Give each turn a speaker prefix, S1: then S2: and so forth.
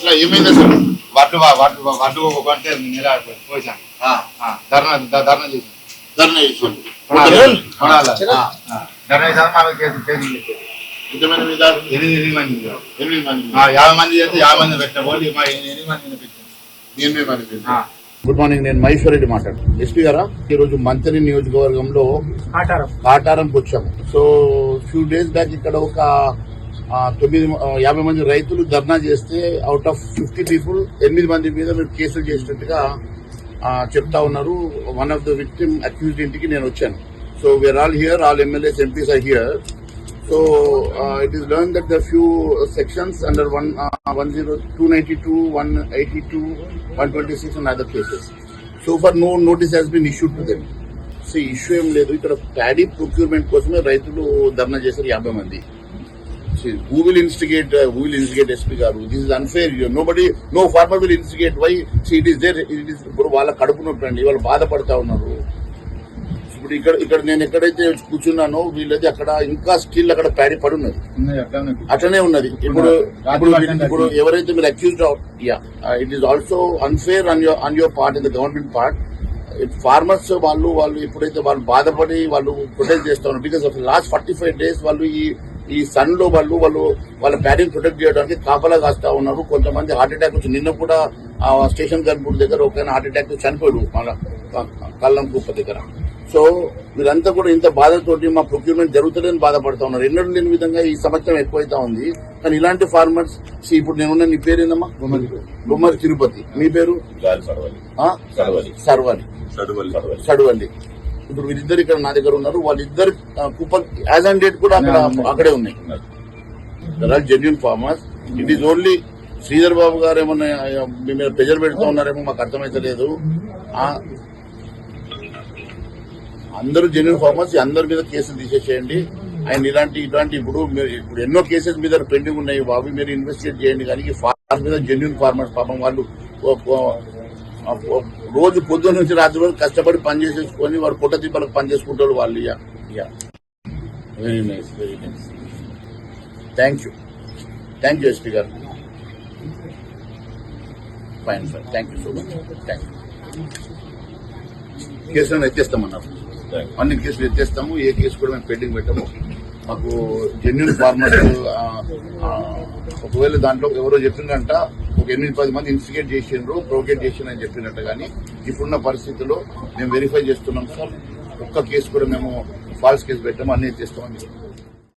S1: ఎట్లా ఏమైంది అసలు వడ్లు కొంటే పోసాను ధర్నా చేశాను ధర్నా చేసాను ఎంతమంది మీద 8 మంది 50 మంది చేస్తే 50 మంది పెట్టబోలి మా 8 మంది పెట్టాను 8 మంది. గుడ్ మార్నింగ్, నేను మహేశ్వరరెడ్డి మాట్లాడుతున్నాను. ఎస్పీ గారా, ఈరోజు మంత్రి నియోజకవర్గంలో కాటారంకి వచ్చాము. సో ఫ్యూ డేస్ బ్యాక్ ఇక్కడ ఒక 50 మంది రైతులు ధర్నా చేస్తే అవుట్ ఆఫ్ 50 పీపుల్ 8 మంది మీద మేము కేసులు చేసినట్టుగా చెప్తా ఉన్నారు. One of the victim accused ఇంటికి నేను వచ్చాను. So we are all here, all MLAs MPs are here. So it is learned that there are few sections under 292, 182, 126 and other cases. So far no notice has been issued to them. See, issue ఏం లేదు. ఇక్కడ paddy procurement కోసమే రైతులు ధర్నా చేశారు 50 మంది. See, who will instigate SP గారు? This is unfair. No farmer will instigate. Why? See, it is there. It is ఇప్పుడు వాళ్ళ కడుపు నొప్పి అండి, వాళ్ళు బాధపడతా ఉన్నారు. ఇప్పుడు ఇక్కడ నేను ఎక్కడైతే కూర్చున్నానో వీళ్ళది అక్కడ ఇంకా స్టిల్ అక్కడ ప్యాడీ పడి ఉన్నది, అట్లనే ఉన్నది. ఇప్పుడు ఎవరైతే మీరు accused it is also unfair on your part, in the government part. Farmers వాళ్ళు ఎప్పుడైతే వాళ్ళు బాధపడి వాళ్ళు ప్రొటెక్ట్ చేస్తా ఉన్నారు, బికాస్ ఆఫ్ లాస్ట్ 45 days వాళ్ళు ఈ సన్ లో వాళ్ళ ప్యాడీని ప్రొటెక్ట్ చేయడానికి కాపలా కాస్తా ఉన్నారు. కొంతమంది హార్ట్ అటాక్ వచ్చి నిన్న కూడా స్టేషన్ గన్పూర్ దగ్గర ఒక హార్ట్ అటాక్ చనిపోయాడు మన కల్లం కుప్ప దగ్గర. సో వీరంతా కూడా ఇంత బాధతోటి మా ప్రొక్యూర్మెంట్ జరుగుతుందని బాధపడతా ఉన్నారు. ఎన్నడూ లేని విధంగా ఈ సంవత్సరం ఎక్కువైతా ఉంది. కానీ ఇలాంటి ఫార్మర్స్, ఇప్పుడు నేనున్న, నీ పేరేనమ్మా? గుమ్మరి తిరుపతి. మీ పేరు? సడవల్లి. ఇప్పుడు వీరిద్దరు ఇక్కడ నా దగ్గర ఉన్నారు. వాళ్ళిద్దరు కూపన్ యాజ్ అండ్ డేట్ కూడా అక్కడే ఉన్నాయి. Genuine farmers. It is only Sridhar Babu గారు ఏమన్నా మీ మీద ప్రెజర్ పెడుతూ ఉన్నారేమో మాకు అర్థమైతే లేదు. అందరూ జెన్యూన్ ఫార్మర్స్, అందరి మీద కేసులు తీసేసేయండి. ఆయన ఇలాంటి ఇప్పుడు ఎన్నో కేసెస్ మీద పెండింగ్ ఉన్నాయి బాబు, మీరు ఇన్వెస్టిగేట్ చేయండి. కానీ ఫార్మర్స్ మీద జెన్యూన్ ఫార్మర్స్ పాపం వాళ్ళు రోజు పొద్దున్న నుంచి రాత్రి వరకు కష్టపడి పని చేసేసుకొని వాడు పుట్ట తిప్పలకు పని చేసుకుంటారు వాళ్ళు. Very nice. Thank you SP గారు. Fine sir, thank you so much. Thank you. కేసులను ఎత్తేస్తామన్నారు, అన్ని కేసులు ఎత్తేస్తాము. ఏ కేసు కూడా మేము పెండింగ్ పెట్టాము. మాకు జెన్యూన్ ఫార్మర్స్, ఒకవేళ దాంట్లో ఎవరో చెప్పిందంట ఒక 8-10 మంది ఇన్స్టిగేట్ చేసిండ్రు, ప్రొవోకేట్ చేసిండ్రు అని చెప్పినట్టు. కానీ ఇప్పుడున్న పరిస్థితుల్లో మేము వెరిఫై చేస్తున్నాం సార్. ఒక్క కేసు కూడా మేము ఫాల్స్ కేసు పెట్టాము, అన్ని ఎత్తేస్తామని చెప్పి.